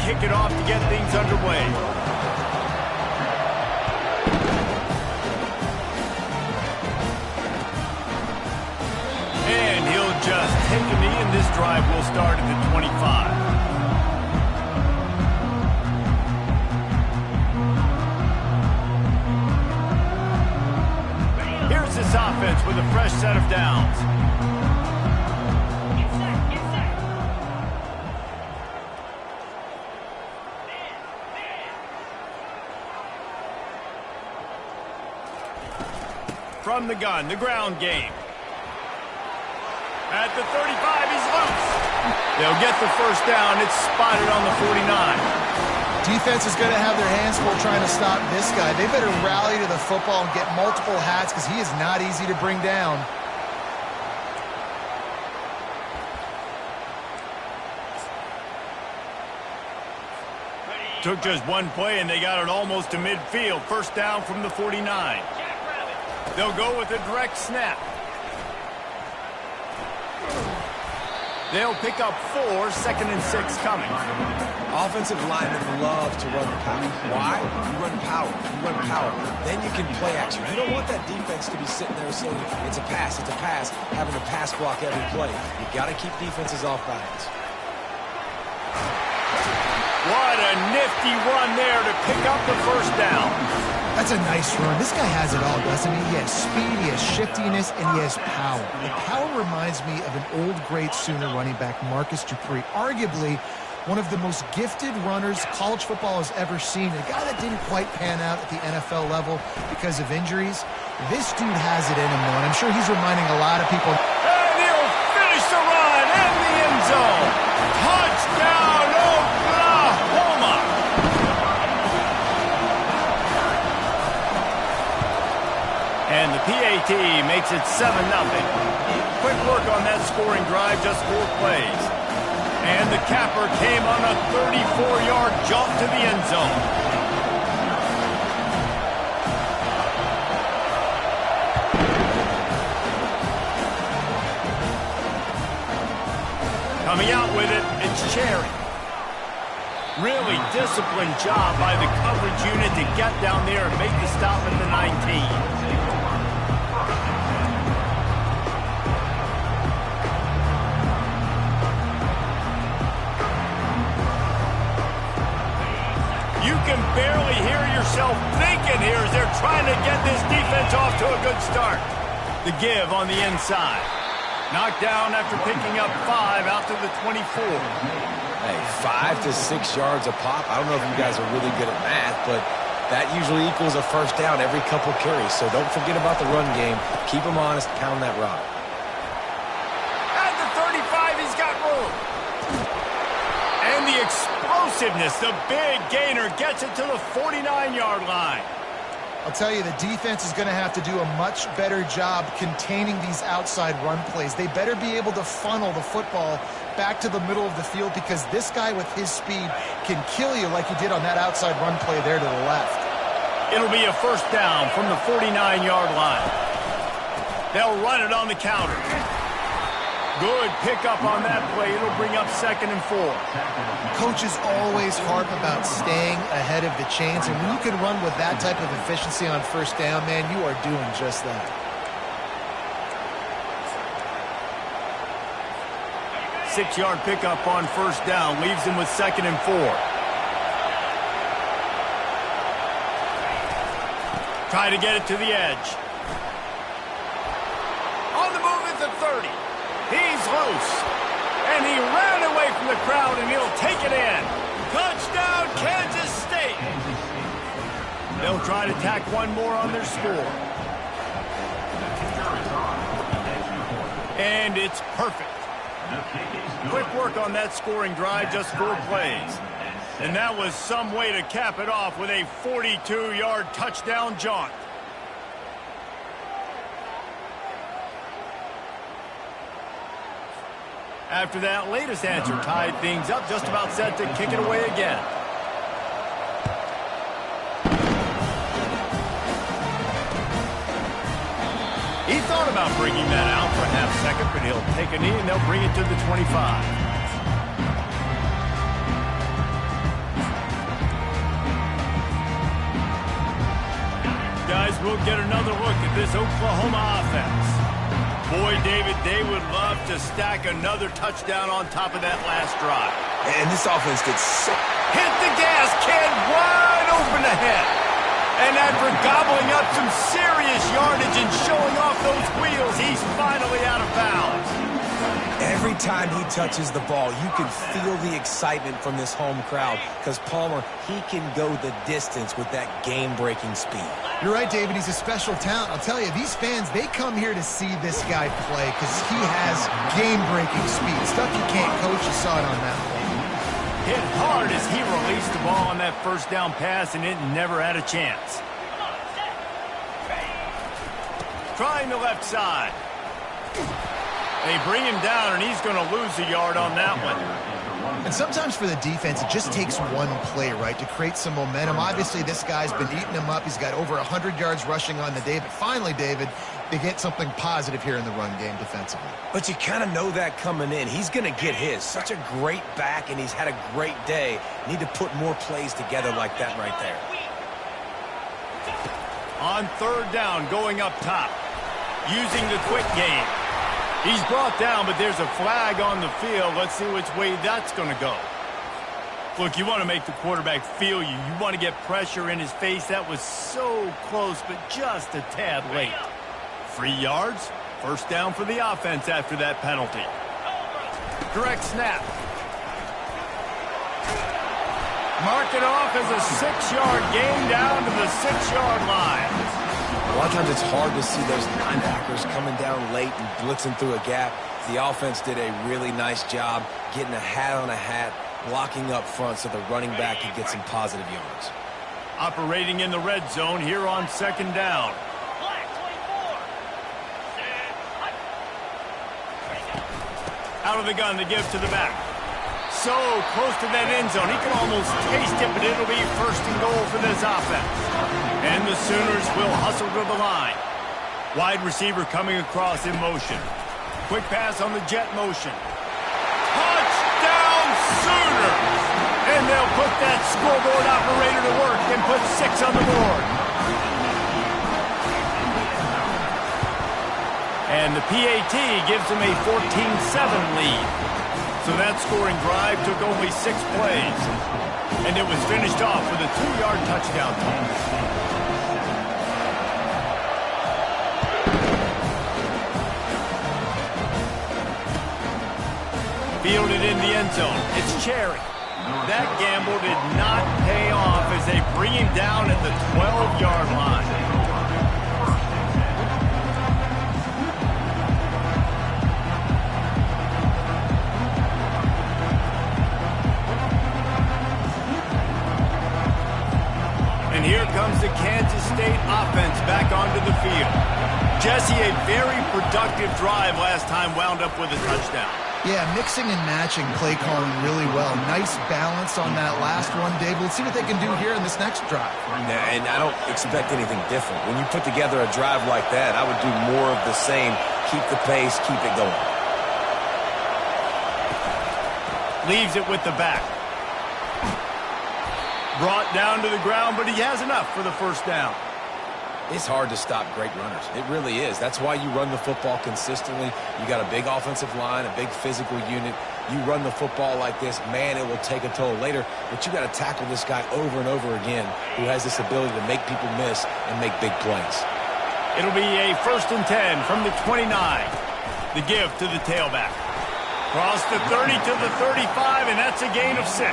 kick it off to get things underway. And he'll just take a knee, and this drive will start at the 25. Here's this offense with a fresh set of downs. From the gun, the ground game. At the 35, he's loose. They'll get the first down. It's spotted on the 49. Defense is going to have their hands full trying to stop this guy. They better rally to the football and get multiple hats because he is not easy to bring down. Took just one play, and they got it almost to midfield. First down from the 49. They'll go with a direct snap. They'll pick up 4, 2nd and 6 coming. Offensive linemen love to run power. Why? You run power. You run power. Then you can play action. You don't want that defense to be sitting there saying, it's a pass, having to pass block every play. You got to keep defenses off balance. What a nifty run there to pick up the first down. That's a nice run. This guy has it all, doesn't he? He has speed, he has shiftiness, and he has power. The power reminds me of an old, great Sooner running back, Marcus Dupree. Arguably one of the most gifted runners college football has ever seen. A guy that didn't quite pan out at the NFL level because of injuries. This dude has it in him, though, and I'm sure he's reminding a lot of people. And he'll finish the run in the end zone. Touchdown, Oklahoma! And the PAT makes it 7-0. Quick work on that scoring drive, just 4 plays. And the capper came on a 34-yard jump to the end zone. Coming out with it, it's Cherry. Really disciplined job by the coverage unit to get down there and make the stop at the 19. You can barely hear yourself thinking here as they're trying to get this defense off to a good start. The give on the inside. Knocked down after picking up 5 out to the 24. Hey, 5 to 6 yards a pop. I don't know if you guys are really good at math, but that usually equals a first down every couple carries. So don't forget about the run game. Keep them honest, pound that rock. At the 35, he's got room. And the explosiveness, the big gainer gets it to the 49-yard line. I'll tell you, the defense is going to have to do a much better job containing these outside run plays. They better be able to funnel the football back to the middle of the field because this guy with his speed can kill you like he did on that outside run play there to the left. It'll be a first down from the 49-yard line. They'll run it on the counter. Good pickup on that play. It'll bring up 2nd and 4. Coaches always harp about staying ahead of the chains, and when you can run with that type of efficiency on first down, man, you are doing just that. Six-yard pickup on first down leaves him with 2nd and 4. Try to get it to the edge. On the move at the 30. He's loose. And he ran away from the crowd, and he'll take it in. Touchdown, Kansas State. They'll try to tack one more on their score. And it's perfect. Quick work on that scoring drive, just 4 plays. And that was some way to cap it off with a 42-yard touchdown jaunt. After that latest answer tied things up, just about set to kick it away again. He thought about bringing that out for a half second, but he'll take a knee and they'll bring it to the 25. we'll get another look at this Oklahoma offense. Boy, David, they would love to stack another touchdown on top of that last drive. And this offense did so... Hit the gas, kid, wide open ahead. And after gobbling up some serious yardage and showing off those wheels, he's finally out of bounds. Every time he touches the ball, you can feel the excitement from this home crowd because Palmer, he can go the distance with that game-breaking speed. You're right, David. He's a special talent. I'll tell you, these fans, they come here to see this guy play because he has game-breaking speed. Stuff you can't coach. You saw it on that one. Hit hard as he released the ball on that first down pass, and it never had a chance. Trying the left side. They bring him down, and he's going to lose a yard on that one. And sometimes for the defense, it just takes one play, right, to create some momentum. Obviously, this guy's been eating him up. He's got over 100 yards rushing on the day. But finally, David, they get something positive here in the run game defensively. But you kind of know that coming in. He's going to get his. Such a great back, and he's had a great day. Need to put more plays together like that right there. On third down, going up top, using the quick game. He's brought down, but there's a flag on the field. Let's see which way that's going to go. Look, you want to make the quarterback feel you. You want to get pressure in his face. That was so close, but just a tad late. 3 yards, first down for the offense after that penalty. Direct snap. Mark it off as a 6-yard gain down to the 6-yard line. A lot of times it's hard to see those linebackers coming down late and blitzing through a gap. The offense did a really nice job getting a hat on a hat, blocking up front so the running back could get some positive yards. Operating in the red zone here on second down. Out of the gun to give to the back. So close to that end zone. He can almost taste it, but it'll be first and goal for this offense. And the Sooners will hustle to the line. Wide receiver coming across in motion. Quick pass on the jet motion. Touchdown Sooners! And they'll put that scoreboard operator to work and put 6 on the board. And the PAT gives them a 14-7 lead. So that scoring drive took only 6 plays. And it was finished off with a 2-yard touchdown toss. Fielded in the end zone. It's Cherry. That gamble did not pay off as they bring him down at the 12-yard line. And here comes the Kansas State offense back onto the field. Jesse, a very productive drive last time wound up with a touchdown. Yeah, mixing and matching play calling really well. Nice balance on that last one, Dave. Let's see what they can do here in this next drive. And I don't expect anything different. When you put together a drive like that, I would do more of the same. Keep the pace, keep it going. Leaves it with the back. Brought down to the ground, but he has enough for the first down. It's hard to stop great runners. It really is. That's why you run the football consistently. You got a big offensive line, a big physical unit. You run the football like this, man, it will take a toll later. But you got to tackle this guy over and over again who has this ability to make people miss and make big plays. It'll be a 1st and 10 from the 29. The give to the tailback. Cross the 30 to the 35, and that's a gain of 6.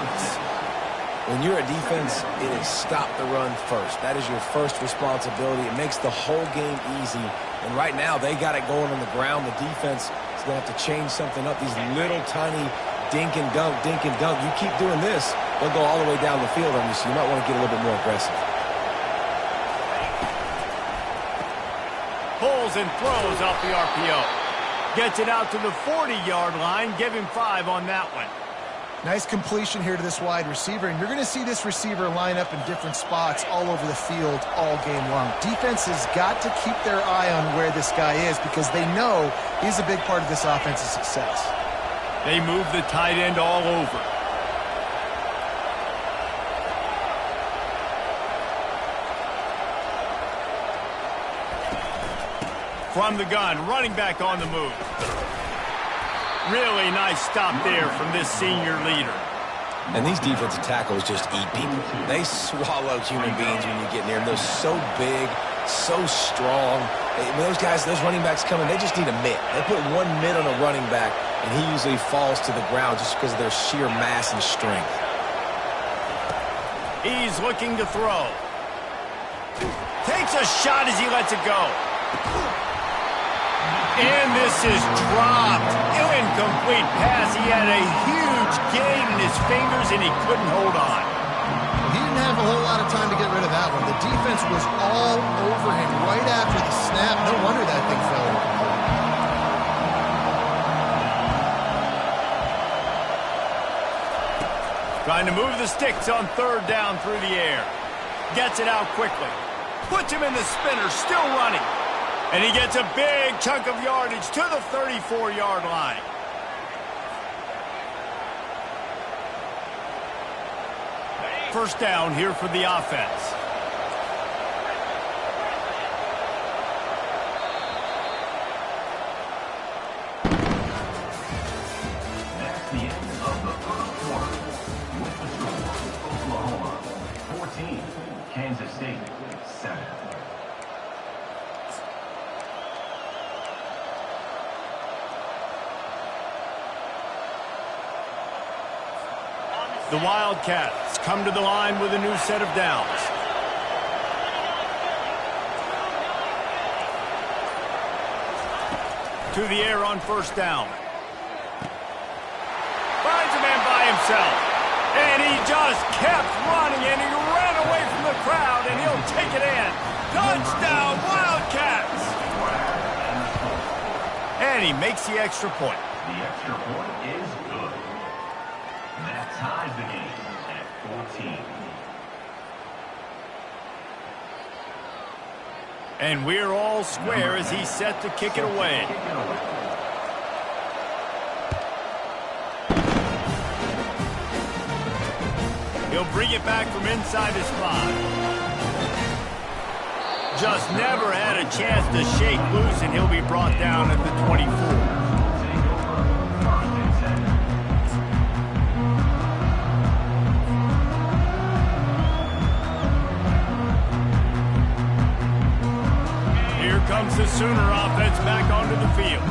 When you're a defense, it is stop the run first. That is your first responsibility. It makes the whole game easy. And right now, they got it going on the ground. The defense is going to have to change something up. These little tiny dink and dunk, dink and dunk. You keep doing this, they'll go all the way down the field on you, so you might want to get a little bit more aggressive. Pulls and throws off the RPO. Gets it out to the 40-yard line. Give him 5 on that one. Nice completion here to this wide receiver, and you're going to see this receiver line up in different spots all over the field all game long. Defense has got to keep their eye on where this guy is because they know he's a big part of this offense's success. They move the tight end all over. From the gun, running back on the move. Really nice stop there from this senior leader. And these defensive tackles just eat people. They swallow human beings when you get near them. They're so big, so strong. When those guys, those running backs come in, they just need a mitt. They put one mitt on a running back, and he usually falls to the ground just because of their sheer mass and strength. He's looking to throw. Takes a shot as he lets it go. And this is dropped. Incomplete pass. He had a huge gain in his fingers, and he couldn't hold on. He didn't have a whole lot of time to get rid of that one. The defense was all over him right after the snap. No wonder that thing fell incomplete. Trying to move the sticks on third down through the air. Gets it out quickly. Puts him in the spinner, still running. And he gets a big chunk of yardage to the 34-yard line. First down here for the offense. That's the end of the first quarter. With the score, Oklahoma 14, Kansas State 7. The Wildcats come to the line with a new set of downs. To the air on first down. Finds a man by himself. And he just kept running, and he ran away from the crowd, and he'll take it in. Touchdown, Wildcats! And he makes the extra point. The extra point is good. That ties the game at 14. And we're all square as he's set to kick it away. He'll bring it back from inside his 5. Just never had a chance to shake loose, and he'll be brought down at the 24. Comes the Sooner offense back onto the field.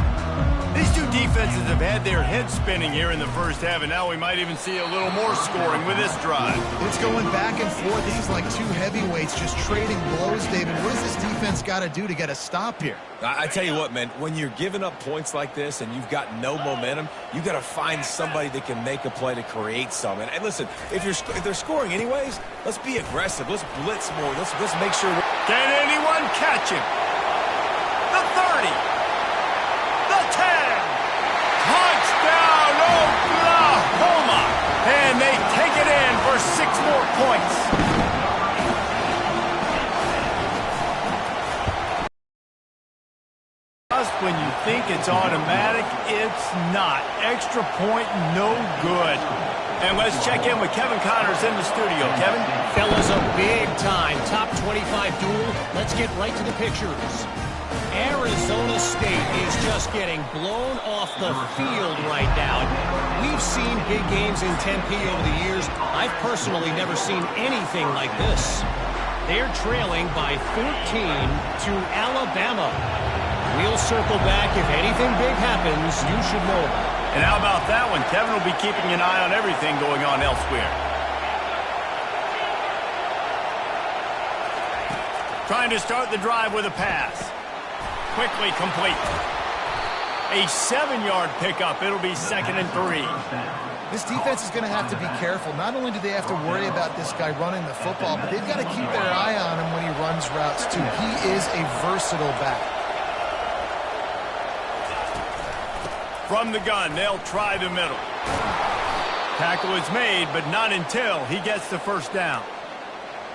These two defenses have had their heads spinning here in the first half, and now we might even see a little more scoring with this drive. It's going back and forth. This is like two heavyweights just trading blows, David. What does this defense got to do to get a stop here? I tell you what, man, when you're giving up points like this and you've got no momentum, you got to find somebody that can make a play to create some. And listen, if they're scoring anyways, let's be aggressive. Let's blitz more. Let's make sure. Can anyone catch him? The 30, the 10, touchdown Oklahoma, and they take it in for 6 more points. Just when you think it's automatic, it's not. Extra point, no good. And let's check in with Kevin Connors in the studio. Kevin? Fellas, a big-time top 25 duel. Let's get right to the pictures. Arizona State is just getting blown off the field right now. We've seen big games in Tempe over the years. I've personally never seen anything like this. They're trailing by 14 to Alabama. We'll circle back. If anything big happens, you should know about it. And how about that one? Kevin will be keeping an eye on everything going on elsewhere. Trying to start the drive with a pass. Quickly complete. A 7-yard pickup. It'll be 2nd and 3. This defense is going to have to be careful. Not only do they have to worry about this guy running the football, but they've got to keep their eye on him when he runs routes too. He is a versatile back. From the gun, they'll try the middle. Tackle is made, but not until he gets the first down.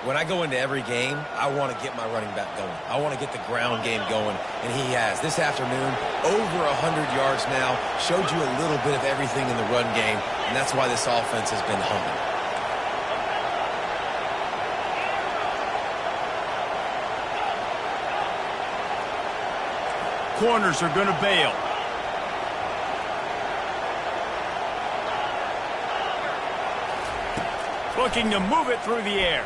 When I go into every game, I want to get my running back going. I want to get the ground game going, and he has. This afternoon, over 100 yards now, showed you a little bit of everything in the run game, and that's why this offense has been humming. Corners are going to bail. Looking to move it through the air.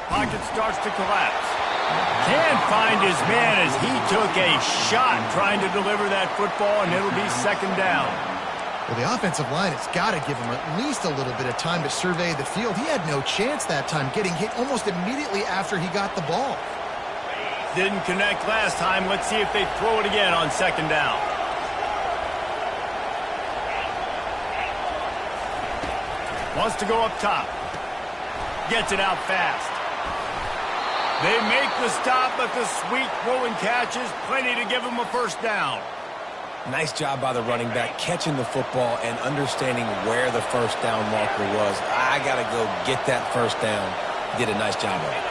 Pocket starts to collapse. Can't find his man as he took a shot trying to deliver that football, and it'll be second down. Well, the offensive line has got to give him at least a little bit of time to survey the field. He had no chance that time, getting hit almost immediately after he got the ball. Didn't connect last time. Let's see if they throw it again on second down. Wants to go up top. Gets it out fast. They make the stop, but the sweet throw and catch is plenty to give him a first down. Nice job by the running back catching the football and understanding where the first down marker was. I got to go get that first down. Did a nice job of it.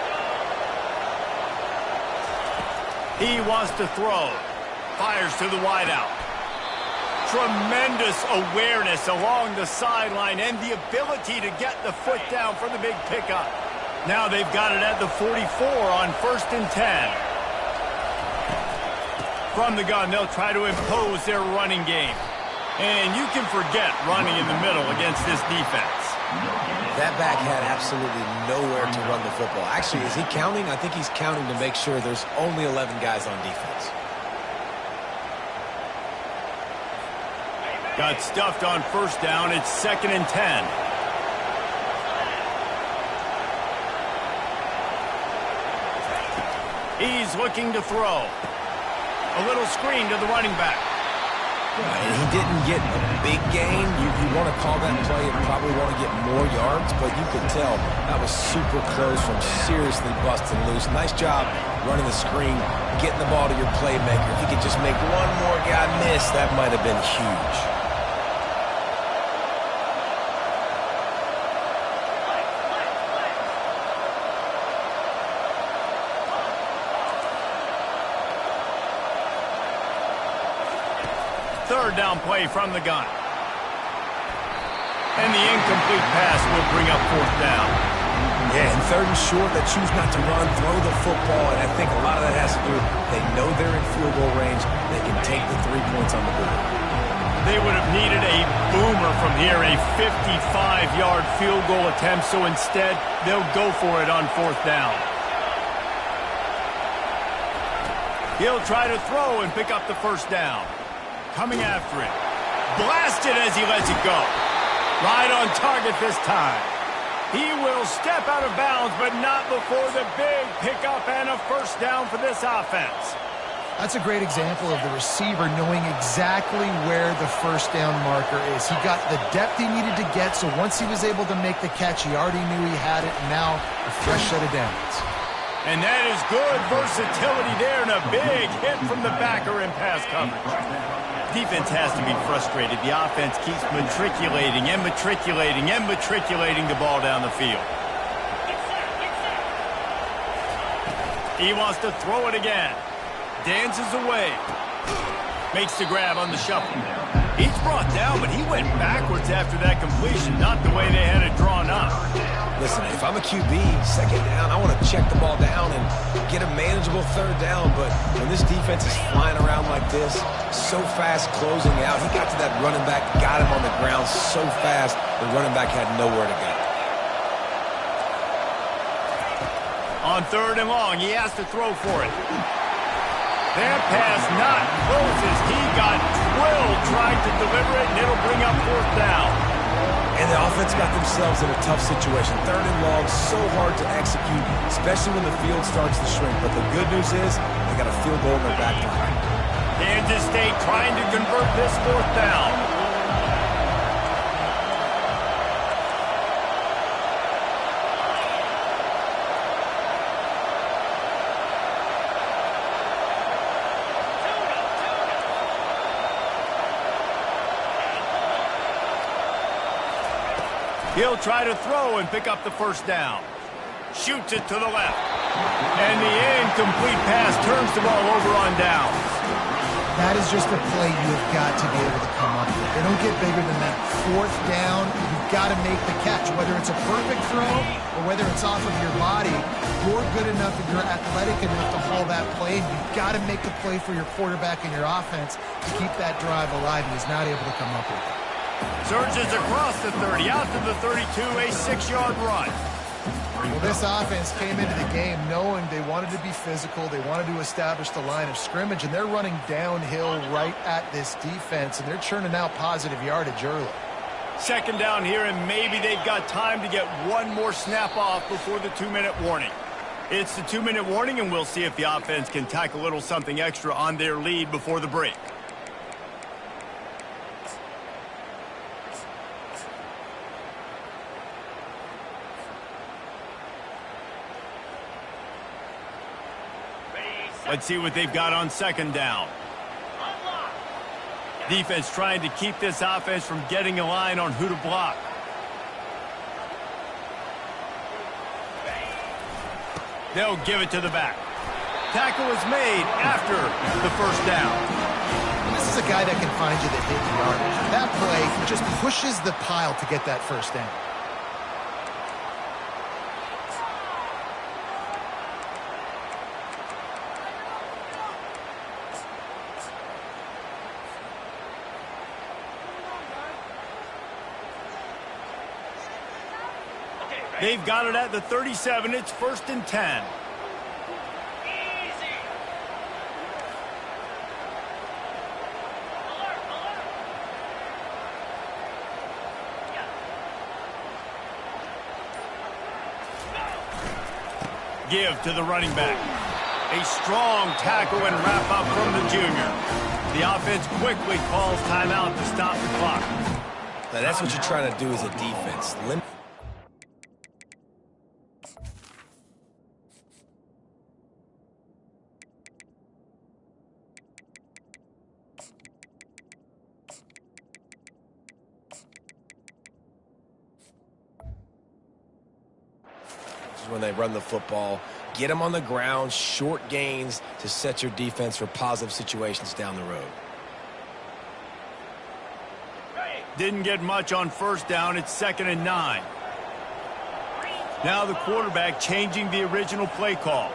He wants to throw. Fires to the wideout. Tremendous awareness along the sideline and the ability to get the foot down for the big pickup. Now they've got it at the 44 on 1st and 10. From the gun, they'll try to impose their running game. And you can forget running in the middle against this defense. That back had absolutely nowhere to run the football. Actually, is he counting? I think he's counting to make sure there's only 11 guys on defense. Got stuffed on first down. It's 2nd and 10. He's looking to throw. A little screen to the running back. And he didn't get a big gain. You want to call that play and probably want to get more yards, but you could tell that was super close from seriously busting loose. Nice job running the screen, getting the ball to your playmaker. If he could just make one more guy miss, that might have been huge. Third down play from the gun. And the incomplete pass will bring up 4th down. Yeah, and 3rd and short, they choose not to run, throw the football, and I think a lot of that has to do with they know they're in field goal range. They can take the 3 points on the board. They would have needed a boomer from here, a 55-yard field goal attempt, so instead they'll go for it on 4th down. He'll try to throw and pick up the first down. Coming after it. Blasted as he lets it go. Right on target this time. He will step out of bounds, but not before the big pickup and a first down for this offense. That's a great example of the receiver knowing exactly where the first down marker is. He got the depth he needed to get, so once he was able to make the catch, he already knew he had it, and now a fresh set of downs. And that is good versatility there, and a big hit from the backer in pass coverage. Defense has to be frustrated. The offense keeps matriculating and matriculating and matriculating the ball down the field. He wants to throw it again. Dances away. Makes the grab on the shuffle. He's brought down, but he went backwards after that completion, not the way they had it drawn up. Listen, if I'm a QB, 2nd down, I want to check the ball down and get a manageable 3rd down. But when this defense is flying around like this, so fast closing out, he got to that running back, got him on the ground so fast, the running back had nowhere to go. On 3rd and long, he has to throw for it. That pass not close as he got drilled trying to deliver it, and it'll bring up 4th down. And the offense got themselves in a tough situation. 3rd and long, so hard to execute, especially when the field starts to shrink. But the good news is they got a field goal in their back line. Kansas State trying to convert this 4th down. He'll try to throw and pick up the first down. Shoots it to the left. And the incomplete pass turns the ball over on downs. That is just a play you've got to be able to come up with. They don't get bigger than that. Fourth down, you've got to make the catch. Whether it's a perfect throw or whether it's off of your body, you're good enough and you're athletic enough to haul that play, and you've got to make the play for your quarterback and your offense to keep that drive alive, and he's not able to come up with it. Surges across the 30, out to the 32, a 6-yard run. Well, this offense came into the game knowing they wanted to be physical, they wanted to establish the line of scrimmage, and they're running downhill right at this defense, and they're churning out positive yardage early. Second down here, and maybe they've got time to get one more snap off before the 2-minute warning. It's the 2-minute warning, and we'll see if the offense can tack a little something extra on their lead before the break. Let's see what they've got on second down. Defense trying to keep this offense from getting a line on who to block. They'll give it to the back. Tackle is made after the first down. And this is a guy that can find you the hidden yardage. That play just pushes the pile to get that first down. They've got it at the 37. It's 1st and 10. Give to the running back. A strong tackle and wrap up from the junior. The offense quickly calls timeout to stop the clock. Now that's what you're trying to do as a defense. When they run the football, get them on the ground, short gains to set your defense for positive situations down the road. Didn't get much on first down. It's 2nd and 9. Now the quarterback changing the original play call.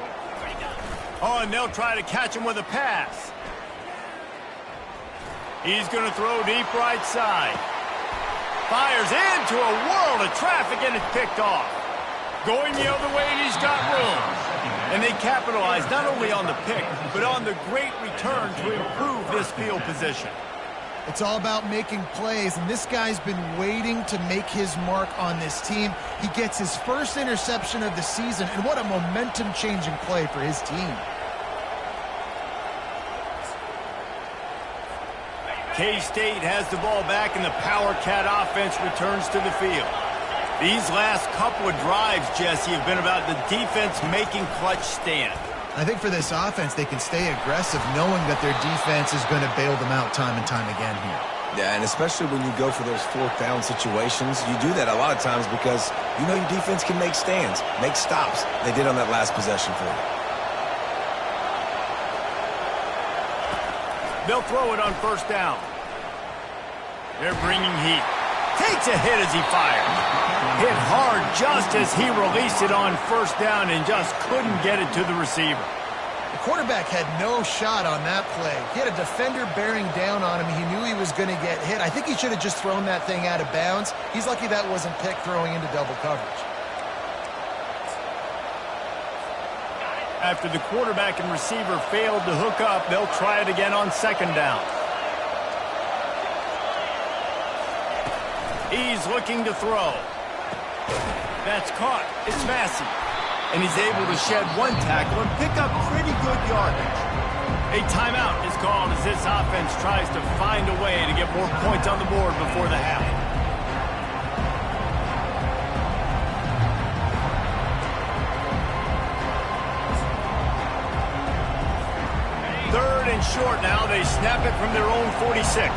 Oh, and they'll try to catch him with a pass. He's going to throw deep right side. Fires into a world of traffic, and it's picked off. Going the other way, and he's got room. And they capitalize not only on the pick, but on the great return to improve this field position. It's all about making plays, and this guy's been waiting to make his mark on this team. He gets his first interception of the season, and what a momentum-changing play for his team. K-State has the ball back, and the Power Cat offense returns to the field. These last couple of drives, Jesse, have been about the defense making clutch stand. I think for this offense, they can stay aggressive knowing that their defense is going to bail them out time and time again here. Yeah, and especially when you go for those 4th down situations, you do that a lot of times because you know your defense can make stands, make stops. They did on that last possession for you. They'll throw it on first down. They're bringing heat. Takes a hit as he fires. Hit hard just as he released it on first down and just couldn't get it to the receiver. The quarterback had no shot on that play. He had a defender bearing down on him. He knew he was going to get hit. I think he should have just thrown that thing out of bounds. He's lucky that wasn't picked throwing into double coverage. After the quarterback and receiver failed to hook up, they'll try it again on second down. He's looking to throw. That's caught. It's Massey. And he's able to shed one tackle and pick up pretty good yardage. A timeout is called as this offense tries to find a way to get more points on the board before the half. Third and short now. They snap it from their own 46.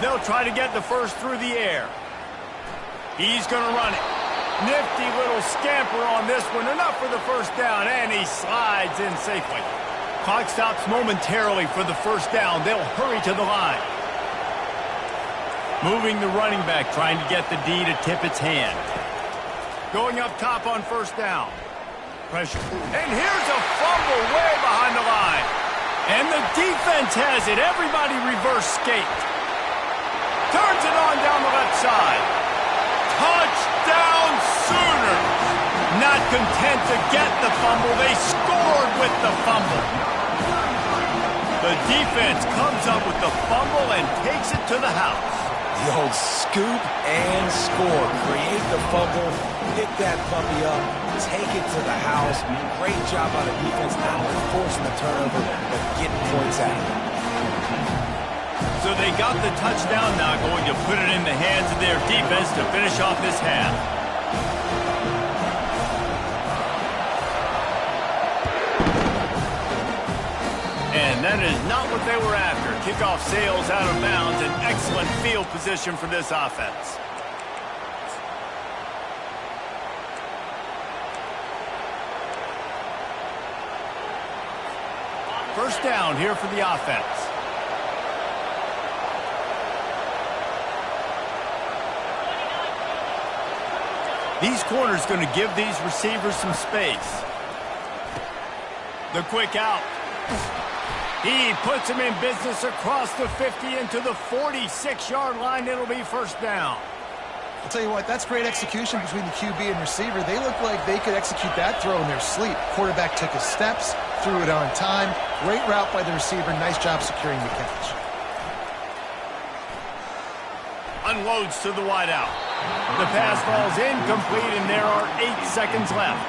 They'll try to get the first through the air. He's going to run it. Nifty little scamper on this one. Enough for the first down, and he slides in safely. Clock stops momentarily for the first down. They'll hurry to the line. Moving the running back, trying to get the D to tip its hand. Going up top on first down. Pressure. And here's a fumble way behind the line. And the defense has it. Everybody reverse skate. Turns it on down the left side. Touchdown Sooners! Not content to get the fumble, they scored with the fumble. The defense comes up with the fumble and takes it to the house. The old scoop and score. Create the fumble, pick that puppy up, take it to the house. Great job by the defense, not only forcing the turnover, but getting points out of it. So they got the touchdown, now going to put it in the hands of their defense to finish off this half. And that is not what they were after. Kickoff sails out of bounds, an excellent field position for this offense. First down here for the offense. These corners going to give these receivers some space. The quick out. He puts him in business across the 50 into the 46-yard line. It'll be first down. I'll tell you what, that's great execution between the QB and receiver. They look like they could execute that throw in their sleep. Quarterback took his steps, threw it on time. Great route by the receiver. Nice job securing the catch. Unloads to the wideout. The pass falls incomplete, and there are 8 seconds left.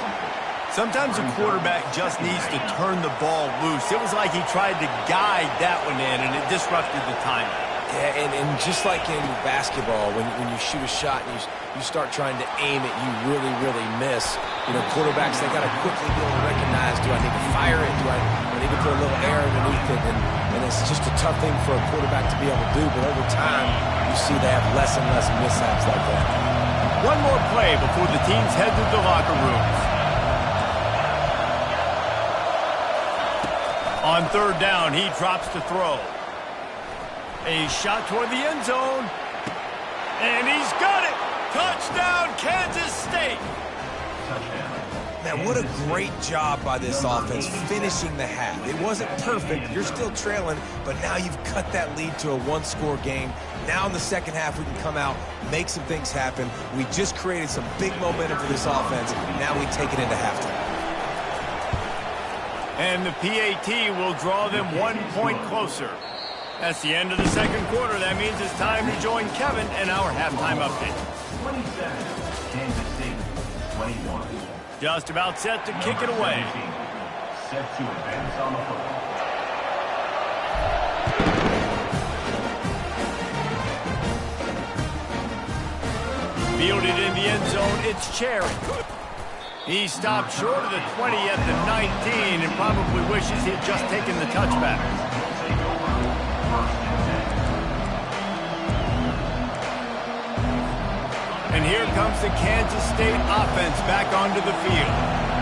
Sometimes a quarterback just needs to turn the ball loose. It was like he tried to guide that one in, and it disrupted the timing. Yeah, and just like in basketball, when you shoot a shot and you start trying to aim it, you really, really miss. You know, quarterbacks, they got to quickly be able to recognize, do I need to fire it? Do I need to put a little air underneath it? And it's just a tough thing for a quarterback to be able to do, but over time, you see they have less and less mishaps like that. One more play before the teams head to the locker rooms. On third down, he drops to throw. A shot toward the end zone. And he's got it! Touchdown, Kansas State! Man, what a great job by this offense finishing the half. It wasn't perfect. You're still trailing, but now you've cut that lead to a one-score game. Now in the second half, we can come out, make some things happen. We just created some big momentum for this offense. Now we take it into halftime. And the PAT will draw them 1 point closer. That's the end of the second quarter. That means it's time to join Kevin and our halftime update. 27, Kansas State, 21. Just about set to kick it away. Set to advance on the football. Fielded in the end zone, it's Cherry. He stopped short of the 20 at the 19 and probably wishes he had just taken the touchback. And here comes the Kansas State offense back onto the field.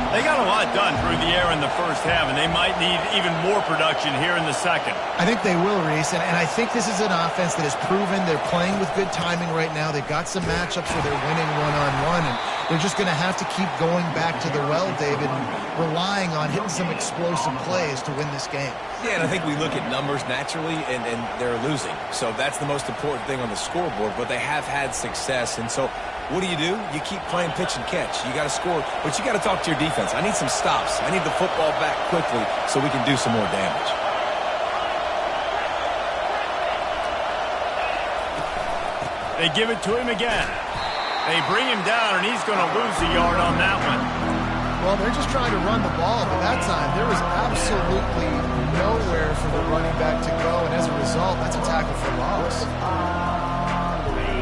They got a lot done through the air in the first half, and they might need even more production here in the second. I think they will, Reese, and I think this is an offense that has proven they're playing with good timing right now. They've got some matchups where they're winning one-on-one, and they're just going to have to keep going back to the well, David, and relying on hitting some explosive plays to win this game. Yeah, and I think we look at numbers naturally, and they're losing. So that's the most important thing on the scoreboard, but they have had success. And so what do? You keep playing pitch and catch. You got to score, but you got to talk to your defense. I need some stops. I need the football back quickly so we can do some more damage. They give it to him again. They bring him down, and he's going to lose a yard on that one. Well, they're just trying to run the ball, but that time there was absolutely nowhere for the running back to go, and as a result, that's a tackle for loss.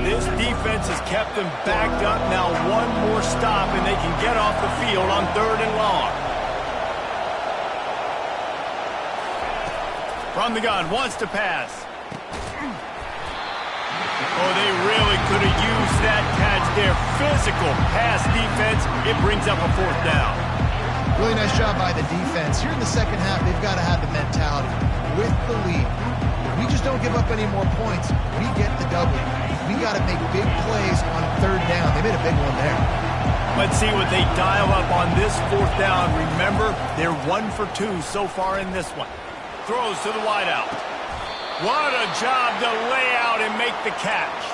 This defense has kept them backed up. Now one more stop, and they can get off the field on 3rd and long. From the gun, wants to pass. Oh, they really could have used that catch there. Physical pass defense. It brings up a 4th down. Really nice job by the defense. Here in the second half, they've got to have the mentality. With the lead, if we just don't give up any more points, we get the W. We got to make big plays on 3rd down. They made a big one there. Let's see what they dial up on this 4th down. Remember, they're 1 for 2 so far in this one. Throws to the wideout. What a job to lay out and make the catch.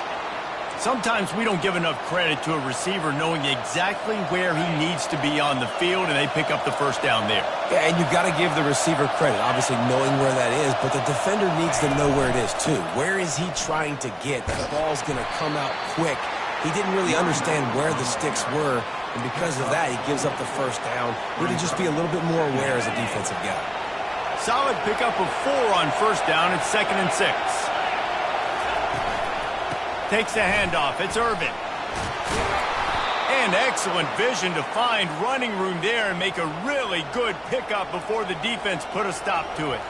Sometimes we don't give enough credit to a receiver knowing exactly where he needs to be on the field, and they pick up the 1st down there. Yeah, and you've got to give the receiver credit, obviously knowing where that is, but the defender needs to know where it is too. Where is he trying to get? That ball's going to come out quick. He didn't really understand where the sticks were, and because of that, he gives up the 1st down. Really just be a little bit more aware as a defensive guy. Solid pickup of 4 on 1st down. It's 2nd and 6. Takes the handoff. It's Irvin. And excellent vision to find running room there and make a really good pickup before the defense put a stop to it.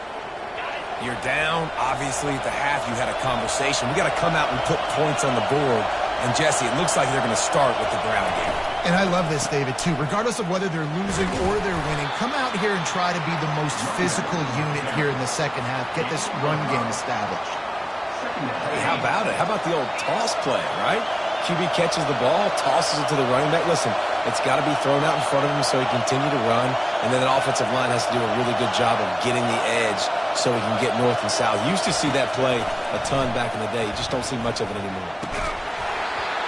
You're down. Obviously, at the half, you had a conversation. We got to come out and put points on the board. And, Jesse, it looks like they're going to start with the ground game. And I love this, David, too. Regardless of whether they're losing or they're winning, come out here and try to be the most physical unit here in the second half. Get this run game established. Hey, how about it? How about the old toss play, right? QB catches the ball, tosses it to the running back. Listen, it's got to be thrown out in front of him so he can continue to run. And then the offensive line has to do a really good job of getting the edge so he can get north and south. You used to see that play a ton back in the day. You just don't see much of it anymore.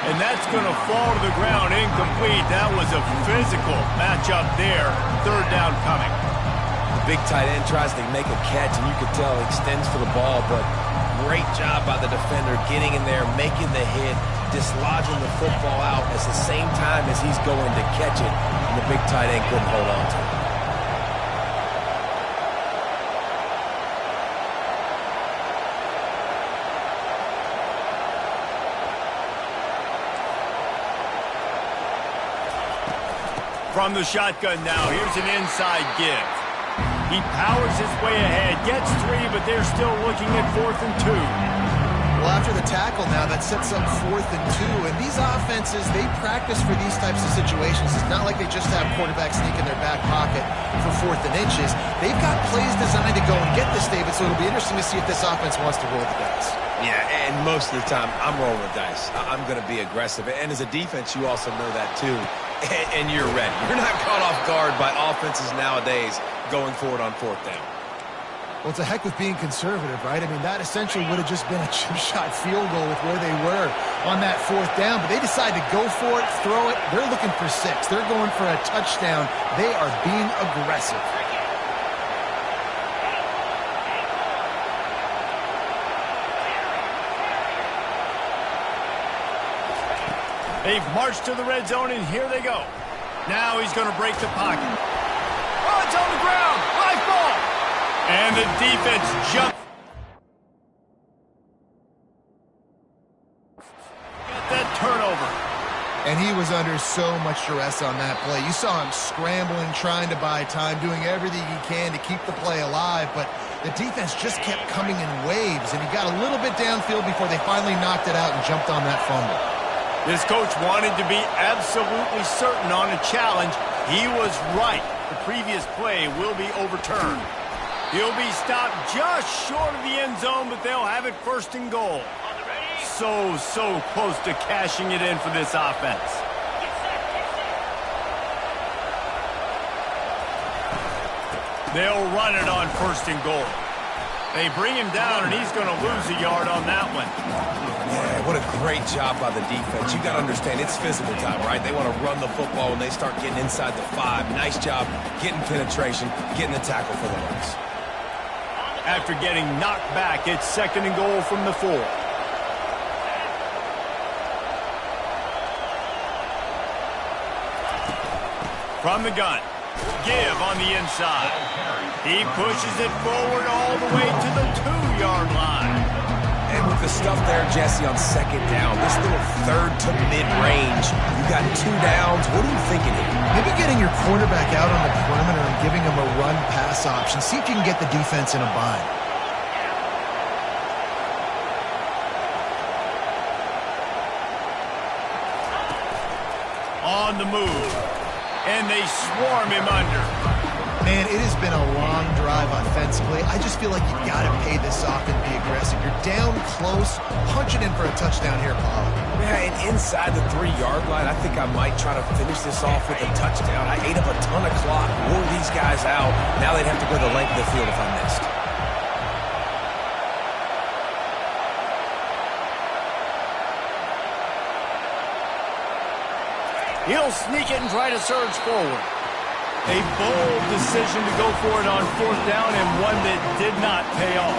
And that's going to fall to the ground incomplete. That was a physical matchup there. 3rd down coming. The big tight end tries to make a catch, and you could tell he extends for the ball, but great job by the defender getting in there, making the hit, dislodging the football out at the same time as he's going to catch it, and the big tight end couldn't hold on to it. From the shotgun now, here's an inside give. He powers his way ahead, gets 3, but they're still looking at 4th and 2. Well, after the tackle now, that sets up 4th and 2. And these offenses, they practice for these types of situations. It's not like they just have quarterbacks sneak in their back pocket for 4th and inches. They've got plays designed to go and get this, David, so it'll be interesting to see if this offense wants to roll the dice. Yeah, and most of the time, I'm rolling the dice. I'm going to be aggressive. And as a defense, you also know that too. And you're ready. You're not caught off guard by offenses nowadays going forward on 4th down. Well, it's a heck with being conservative, right? I mean, that essentially would have just been a chip shot field goal with where they were on that 4th down. But they decided to go for it, throw it. They're looking for 6. They're going for a touchdown. They are being aggressive. They've marched to the red zone, and here they go. Now he's going to break the pocket. Oh, it's on the ground. Live ball. And the defense jumps. Get that turnover. And he was under so much duress on that play. You saw him scrambling, trying to buy time, doing everything he can to keep the play alive, but the defense just kept coming in waves, and he got a little bit downfield before they finally knocked it out and jumped on that fumble. This coach wanted to be absolutely certain on a challenge. He was right. The previous play will be overturned. He'll be stopped just short of the end zone, but they'll have it 1st and goal. So close to cashing it in for this offense. They'll run it on 1st and goal. They bring him down, and he's going to lose a yard on that one. Yeah, what a great job by the defense. You got to understand, it's physical time, right? They want to run the football when they start getting inside the 5. Nice job getting penetration, getting the tackle for the loss. After getting knocked back, it's 2nd and goal from the 4. From the gun. Give on the inside. He pushes it forward all the way to the 2-yard line. And with the stuff there, Jesse, on 2nd down, this little 3rd to mid-range, you got 2 downs. What are you thinking here? Maybe getting your quarterback out on the perimeter and giving him a run-pass option. See if you can get the defense in a bind. On the move. And they swarm him under. Man, it has been a long drive offensively. I just feel like you've got to pay this off and be aggressive. You're down close. Punch it in for a touchdown here, Paul. Yeah, and inside the 3-yard line, I think I might try to finish this off with a touchdown. I ate up a ton of clock, wore these guys out. Now they'd have to go the length of the field if I missed. He'll sneak it and try to surge forward. A bold decision to go for it on 4th down and one that did not pay off.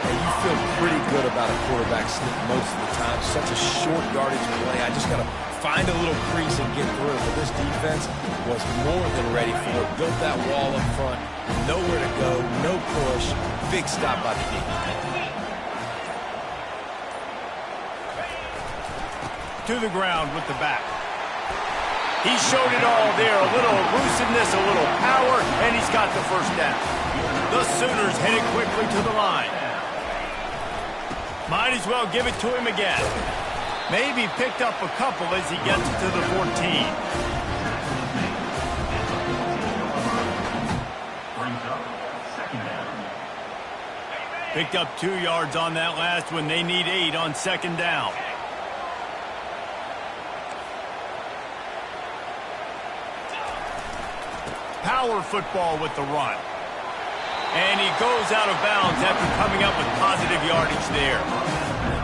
And you feel pretty good about a quarterback sneak most of the time. Such a short yardage play. I just got to find a little crease and get through it. But this defense was more than ready for it. Built that wall up front. Nowhere to go. No push. Big stop by the defense. To the ground with the back. He showed it all there. A little elusiveness, a little power, and he's got the first down. The Sooners headed quickly to the line. Might as well give it to him again. Maybe picked up a couple as he gets to the 14. Picked up 2 yards on that last one. They need 8 on 2nd down. Power football with the run. And he goes out of bounds after coming up with positive yardage there.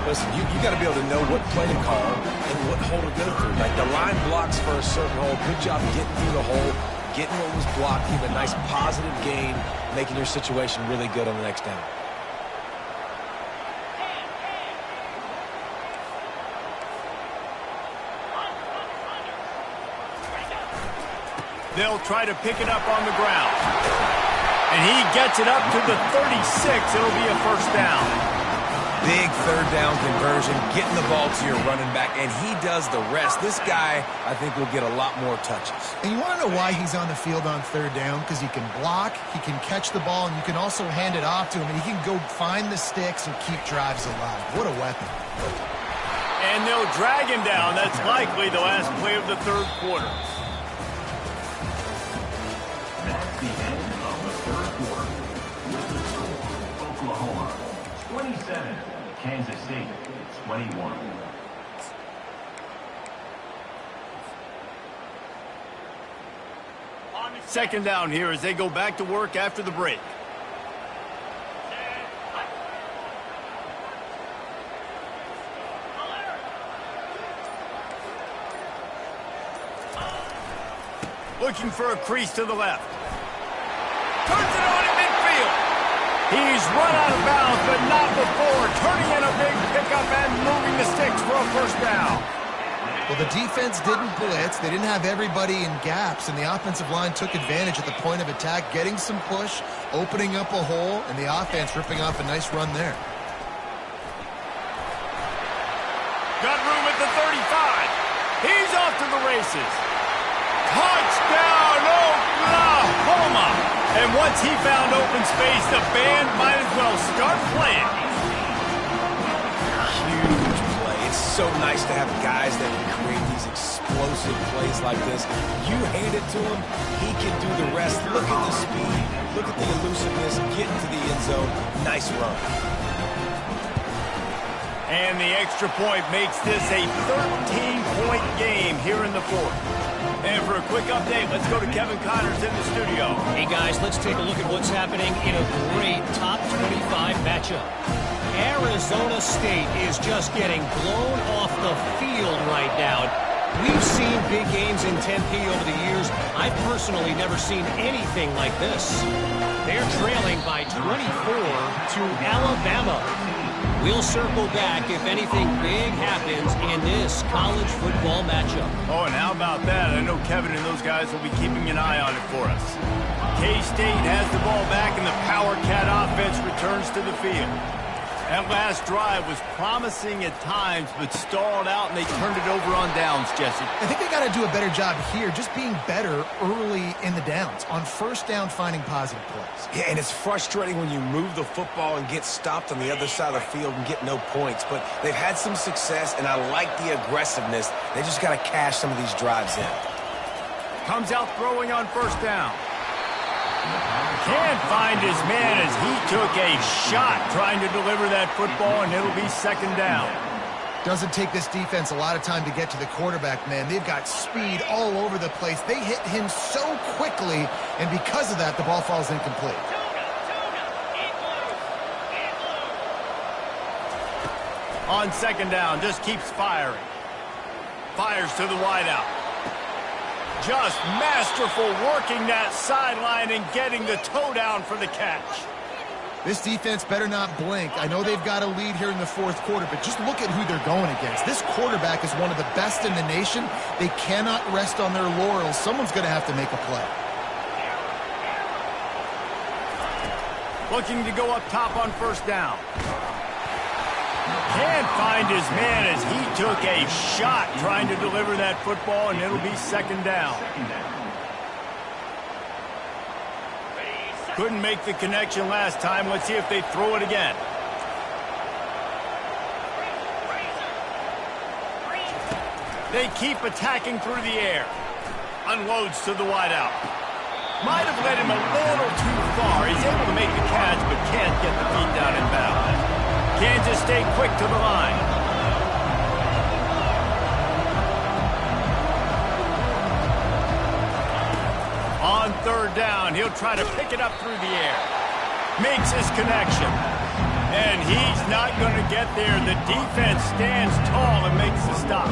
Listen, you got to be able to know what play to call and what hole to go through. Like the line blocks for a certain hole. Good job getting through the hole, getting what was blocked, keeping a nice positive gain, making your situation really good on the next down. They'll try to pick it up on the ground. And he gets it up to the 36. It'll be a first down. Big 3rd down conversion, getting the ball to your running back, and he does the rest. This guy, I think, will get a lot more touches. And you want to know why he's on the field on 3rd down? Because he can block, he can catch the ball, and you can also hand it off to him, and he can go find the sticks and keep drives alive. What a weapon. And they'll drag him down. That's likely the last play of the 3rd quarter. That's the end of the 3rd quarter. With the score, Oklahoma 27, Kansas State 21. Second down here as they go back to work after the break. Looking for a crease to the left. Turns it on in midfield. He's run out of bounds, but not before. Turning in a big pickup and moving the sticks for a first down. Well, the defense didn't blitz. They didn't have everybody in gaps, and the offensive line took advantage at the point of attack, getting some push, opening up a hole, and the offense ripping off a nice run there. Got room at the 35. He's off to the races. Touchdown, Oklahoma! And once he found open space, the band might as well start playing. Huge play. It's so nice to have guys that can create these explosive plays like this. You hand it to him, he can do the rest. Look at the speed, look at the elusiveness, get into the end zone. Nice run. And the extra point makes this a 13-point game here in the 4th. And for a quick update, let's go to Kevin Connors in the studio. Hey, guys, let's take a look at what's happening in a great top 25 matchup. Arizona State is just getting blown off the field right now. We've seen big games in Tempe over the years. I've personally never seen anything like this. They're trailing by 24 to Alabama. We'll circle back if anything big happens in this college football matchup. Oh, and how about that? I know Kevin and those guys will be keeping an eye on it for us. K-State has the ball back, and the Power Cat offense returns to the field. That last drive was promising at times, but stalled out, and they turned it over on downs, Jesse. I think they got to do a better job here, just being better early in the downs, on first down finding positive plays. Yeah, and it's frustrating when you move the football and get stopped on the other side of the field and get no points. But they've had some success, and I like the aggressiveness. They just got to cash some of these drives in. Comes out throwing on first down. Can't find his man as he took a shot trying to deliver that football, and it'll be second down. Doesn't take this defense a lot of time to get to the quarterback, man. They've got speed all over the place. They hit him so quickly, and because of that, the ball falls incomplete. On second down, just keeps firing. Fires to the wideout. Just masterful working that sideline and getting the toe down for the catch. This defense better not blink. I know they've got a lead here in the fourth quarter, but just look at who they're going against. This quarterback is one of the best in the nation. They cannot rest on their laurels. Someone's going to have to make a play. Looking to go up top on first down. Can't find his man as he took a shot trying to deliver that football, and it'll be second down. Couldn't make the connection last time. Let's see if they throw it again. They keep attacking through the air. Unloads to the wideout. Might have led him a little too far. He's able to make the catch, but can't get the feet down in bounds. Kansas State quick to the line. On third down, he'll try to pick it up through the air. Makes his connection. And he's not going to get there. The defense stands tall and makes the stop.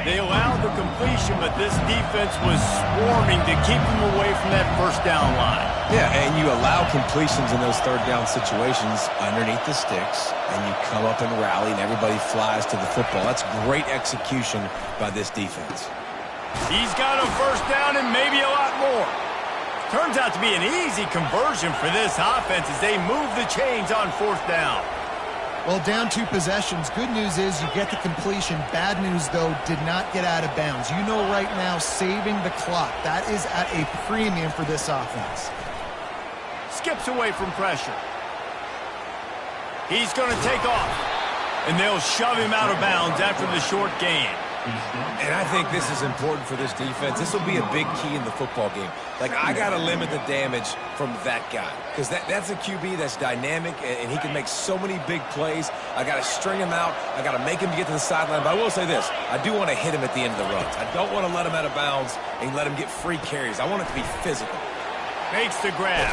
They allowed the completion, but this defense was swarming to keep them away from that first down line. Yeah, and you allow completions in those third down situations underneath the sticks, and you come up and rally, and everybody flies to the football. That's great execution by this defense. He's got a first down and maybe a lot more. Turns out to be an easy conversion for this offense as they move the chains on fourth down. Well, down 2 possessions. Good news is you get the completion. Bad news, though, did not get out of bounds. You know right now, saving the clock. That is at a premium for this offense. Skips away from pressure. He's going to take off. And they'll shove him out of bounds after the short gain. And I think this is important for this defense. This will be a big key in the football game. Like, I got to limit the damage from that guy. Because that's a QB that's dynamic, and he can make so many big plays. I got to string him out. I got to make him get to the sideline. But I will say this. I do want to hit him at the end of the runs. I don't want to let him out of bounds and let him get free carries. I want it to be physical. Makes the grab.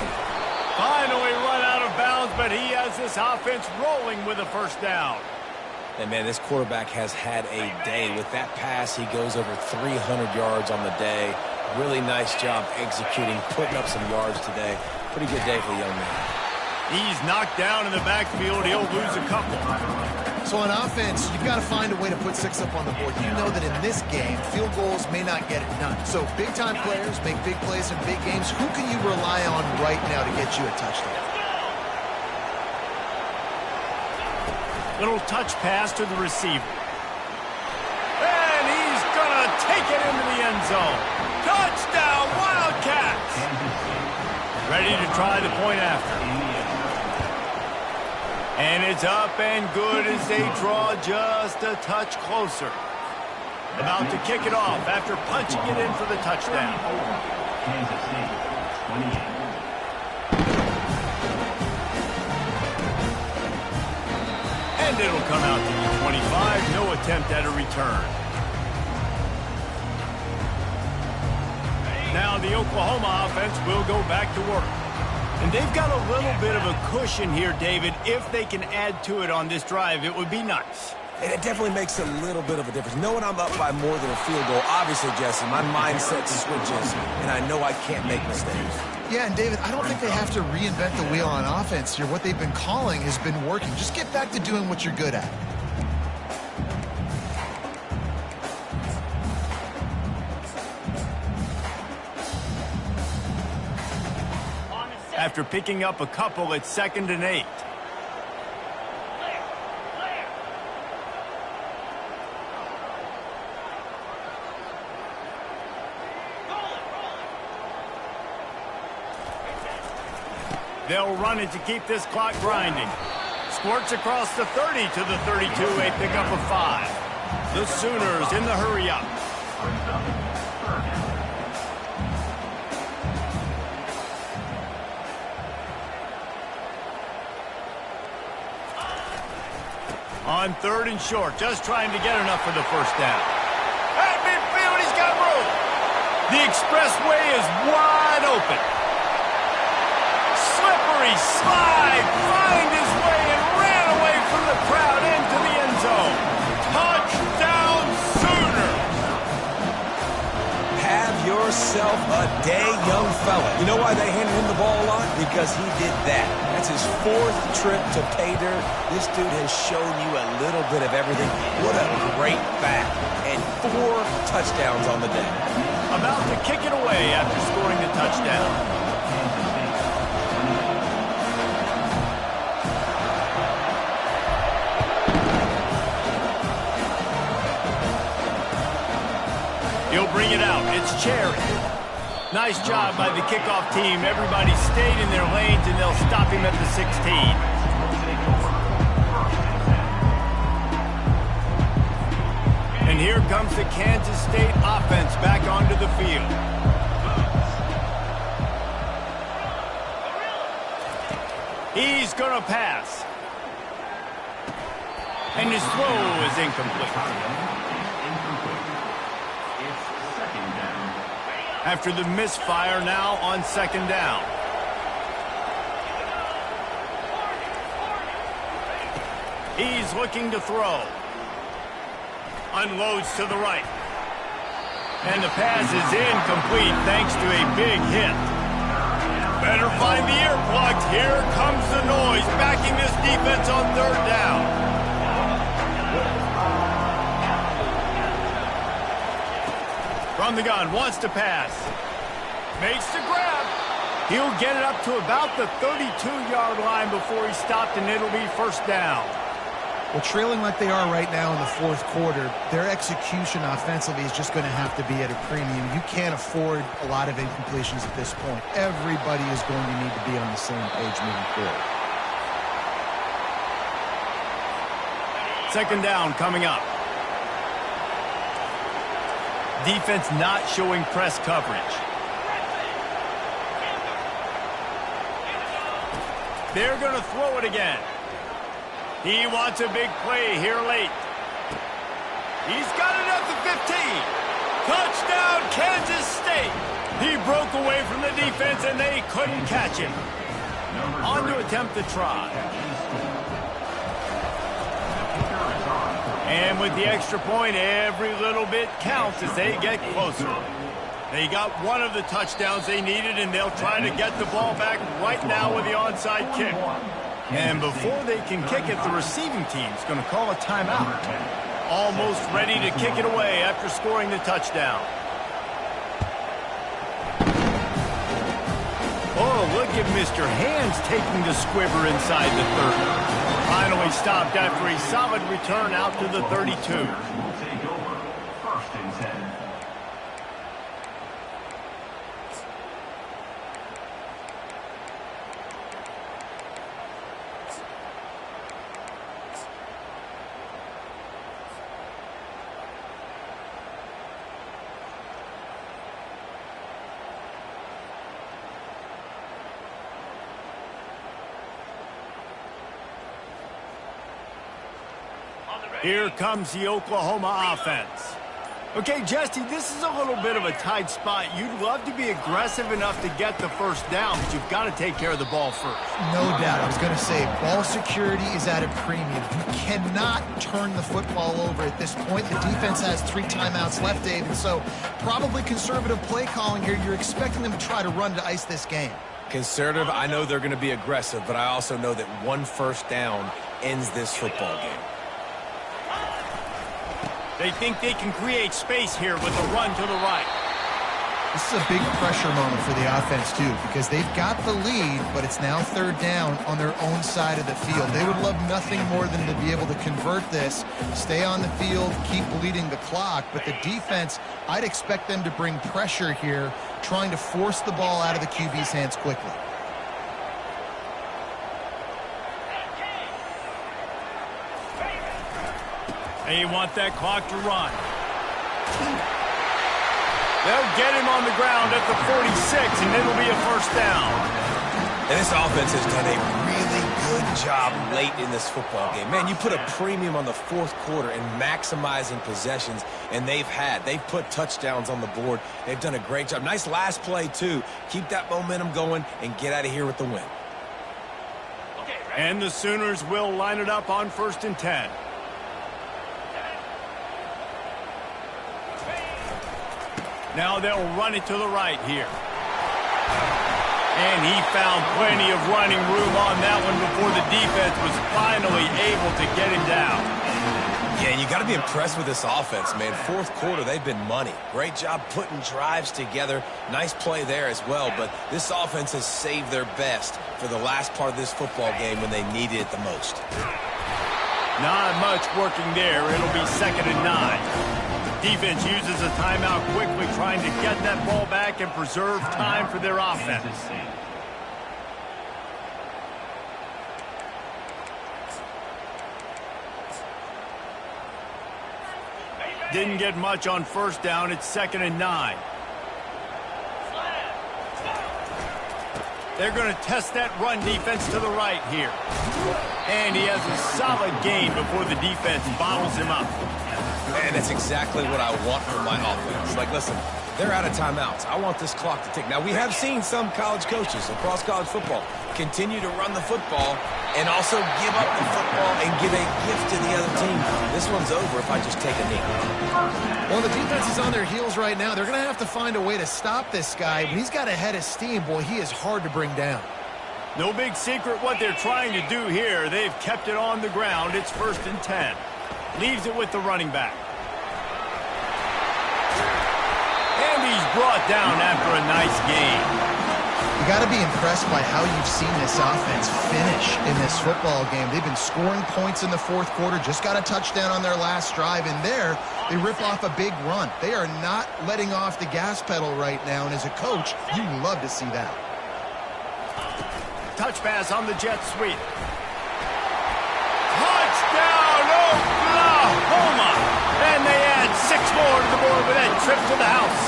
Finally run out of bounds, but he has this offense rolling with a first down. And, man, this quarterback has had a day. With that pass, he goes over 300 yards on the day. Really nice job executing, putting up some yards today. Pretty good day for the young man. He's knocked down in the backfield. He'll lose a couple. So on offense, you've got to find a way to put 6 up on the board. You know that in this game, field goals may not get it done. So big-time players make big plays in big games. Who can you rely on right now to get you a touchdown? Little touch pass to the receiver. And he's going to take it into the end zone. Touchdown, Wildcats! Ready to try the point after. And it's up and good as they draw just a touch closer. About to kick it off after punching it in for the touchdown. Kansas State, 28. And it'll come out to the 25. No attempt at a return. Now the Oklahoma offense will go back to work. And they've got a little bit of a cushion here, David. If they can add to it on this drive, it would be nice. And it definitely makes a little bit of a difference. Knowing I'm up by more than a field goal, obviously, Jesse, my mindset switches, and I know I can't make mistakes. Yeah, and David, I don't think they have to reinvent the wheel on offense here. What they've been calling has been working. Just get back to doing what you're good at. After picking up a couple, it's 2nd and 8. They'll run it to keep this clock grinding. Squirts across the 30 to the 32, a pickup of 5. The Sooners in the hurry-up. On 3rd and short, just trying to get enough for the first down. At midfield, he's got room. The expressway is wide open. Slippery slide, find his way and ran away from the crowd into the end zone. Touchdown, Sooner. Have yourself a day, young fella. You know why they handed him the ball a lot? Because he did that. That's his 4th trip to pay dirt. This dude has shown you a little bit of everything. What a great back. And 4 touchdowns on the day. About to kick it away after scoring the touchdown. He'll bring it out. It's Cherry. Nice job by the kickoff team. Everybody stayed in their lanes, and they'll stop him at the 16. And here comes the Kansas State offense back onto the field. He's going to pass. And his throw is incomplete. After the misfire, now on 2nd down. He's looking to throw. Unloads to the right. And the pass is incomplete thanks to a big hit. Better find the earplugs. Here comes the noise, backing this defense on 3rd down. From the gun, wants to pass. Makes the grab. He'll get it up to about the 32-yard line before he's stopped, and it'll be 1st down. Well, trailing like they are right now in the 4th quarter, their execution offensively is just going to have to be at a premium. You can't afford a lot of incompletions at this point. Everybody is going to need to be on the same page moving forward. 2nd down coming up. Defense not showing press coverage. They're going to throw it again. He wants a big play here late. He's got it at the 15. Touchdown, Kansas State. He broke away from the defense, and they couldn't catch him. On to attempt the try. And with the extra point, every little bit counts as they get closer. They got one of the touchdowns they needed, and they'll try to get the ball back right now with the onside kick. And before they can kick it, the receiving team's going to call a timeout. Almost ready to kick it away after scoring the touchdown. Oh, look at Mr. Hands taking the squibber inside the 30. Finally stopped after a solid return out to the 32. Will take over 1st and 10. Here comes the Oklahoma offense. Okay, Jesse, this is a little bit of a tight spot. You'd love to be aggressive enough to get the 1st down, but you've got to take care of the ball first. No doubt. I was going to say, ball security is at a premium. You cannot turn the football over at this point. The defense has 3 timeouts left, Dave, and so probably conservative play calling here. You're expecting them to try to run to ice this game. Conservative, I know they're going to be aggressive, but I also know that 1 1st down ends this football game. They think they can create space here with a run to the right. This is a big pressure moment for the offense, too, because they've got the lead, but it's now 3rd down on their own side of the field. They would love nothing more than to be able to convert this, stay on the field, keep bleeding the clock. But the defense, I'd expect them to bring pressure here, trying to force the ball out of the QB's hands quickly. They want that clock to run. They'll get him on the ground at the 46, and it'll be a first down. And this offense has done a really good job late in this football game. Man, you put a premium on the fourth quarter and maximizing possessions, and they've put touchdowns on the board. They've done a great job. Nice last play, too. Keep that momentum going and get out of here with the win. And the Sooners will line it up on 1st and 10. Now they'll run it to the right here. And he found plenty of running room on that one before the defense was finally able to get him down. Yeah, and you got to be impressed with this offense, man. Fourth quarter, they've been money. Great job putting drives together. Nice play there as well, but this offense has saved their best for the last part of this football game when they needed it the most. Not much working there. It'll be 2nd and 9. Defense uses a timeout quickly, trying to get that ball back and preserve time for their offense. Didn't get much on 1st down. It's 2nd and 9. They're going to test that run defense to the right here. And he has a solid gain before the defense bottles him up. Man, that's exactly what I want from my offense. Like, listen, they're out of timeouts. I want this clock to tick. Now, we have seen some college coaches across college football continue to run the football and also give up the football and give a gift to the other team. This one's over if I just take a knee. Well, the defense is on their heels right now. They're going to have to find a way to stop this guy. When he's got a head of steam, boy, he is hard to bring down. No big secret what they're trying to do here. They've kept it on the ground. It's 1st and 10. Leaves it with the running back. And he's brought down after a nice game. You got to be impressed by how you've seen this offense finish in this football game. They've been scoring points in the fourth quarter, just got a touchdown on their last drive, and there they rip off a big run. They are not letting off the gas pedal right now, and as a coach, you love to see that. Touch pass on the jet sweep. Touchdown, Oklahoma! And they add 6 more to the board with that trip to the house.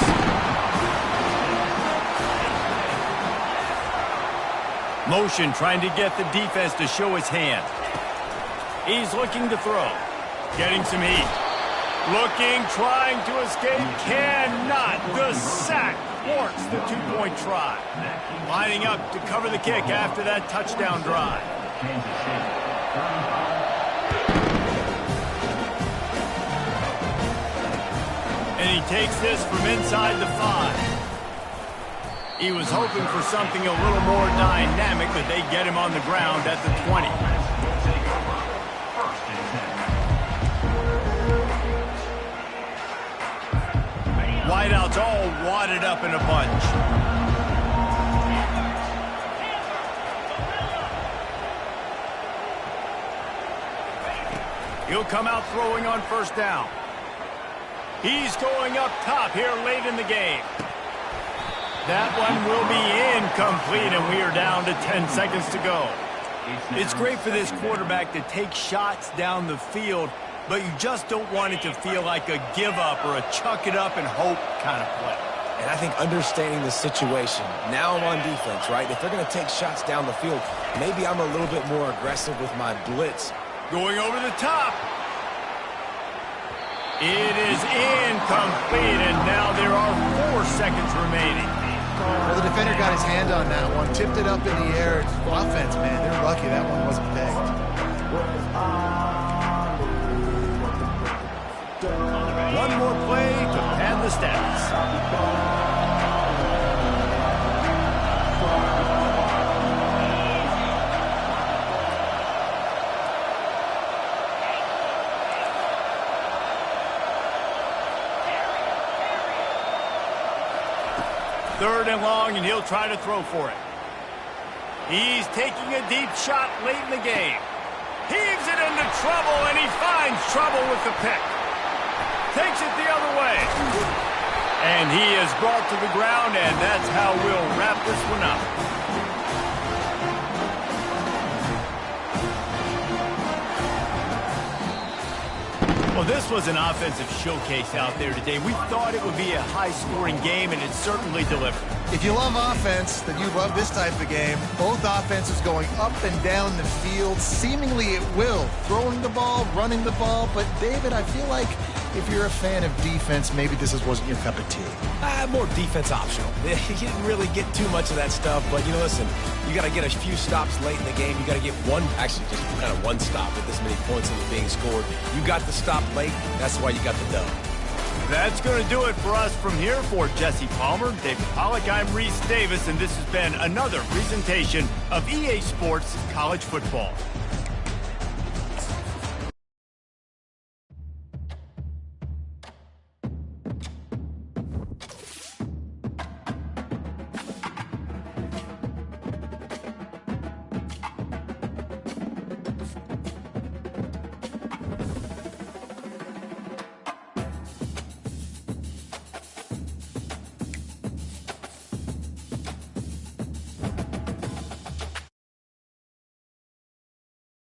Motion trying to get the defense to show his hand. He's looking to throw. Getting some heat. Looking, trying to escape. Cannot. The sack thwarts the 2-point try. Lining up to cover the kick after that touchdown drive. And he takes this from inside the 5. He was hoping for something a little more dynamic, but they get him on the ground at the 20. Wideouts all wadded up in a bunch. He'll come out throwing on 1st down. He's going up top here late in the game. That one will be incomplete, and we are down to 10 seconds to go. It's great for this quarterback to take shots down the field, but you just don't want it to feel like a give-up or a chuck-it-up-and-hope kind of play. And I think understanding the situation, now I'm on defense, right? If they're going to take shots down the field, maybe I'm a little bit more aggressive with my blitz. Going over the top. It is incomplete, and now there are 4 seconds remaining. Well, the defender got his hand on that one, tipped it up in the air. It's offense, man. They're lucky that one wasn't pegged. One more play to pad the stats. Third and long, and he'll try to throw for it. He's taking a deep shot late in the game. Heaves it into trouble, and he finds trouble with the pick. Takes it the other way. And he is brought to the ground, and that's how we'll wrap this one up. Well, this was an offensive showcase out there today. We thought it would be a high-scoring game, and it certainly delivered. If you love offense, then you love this type of game. Both offenses going up and down the field, seemingly at will. Throwing the ball, running the ball. But, David, I feel like if you're a fan of defense, maybe this wasn't your cup of tea. More defense optional. You didn't really get too much of that stuff, but, listen, you got to get a few stops late in the game. You got to get just kind of one stop with this many points that were being scored. You got the stop late. That's why you got the dub. That's going to do it for us from here. For Jesse Palmer, David Pollack, I'm Reese Davis, and this has been another presentation of EA Sports College Football.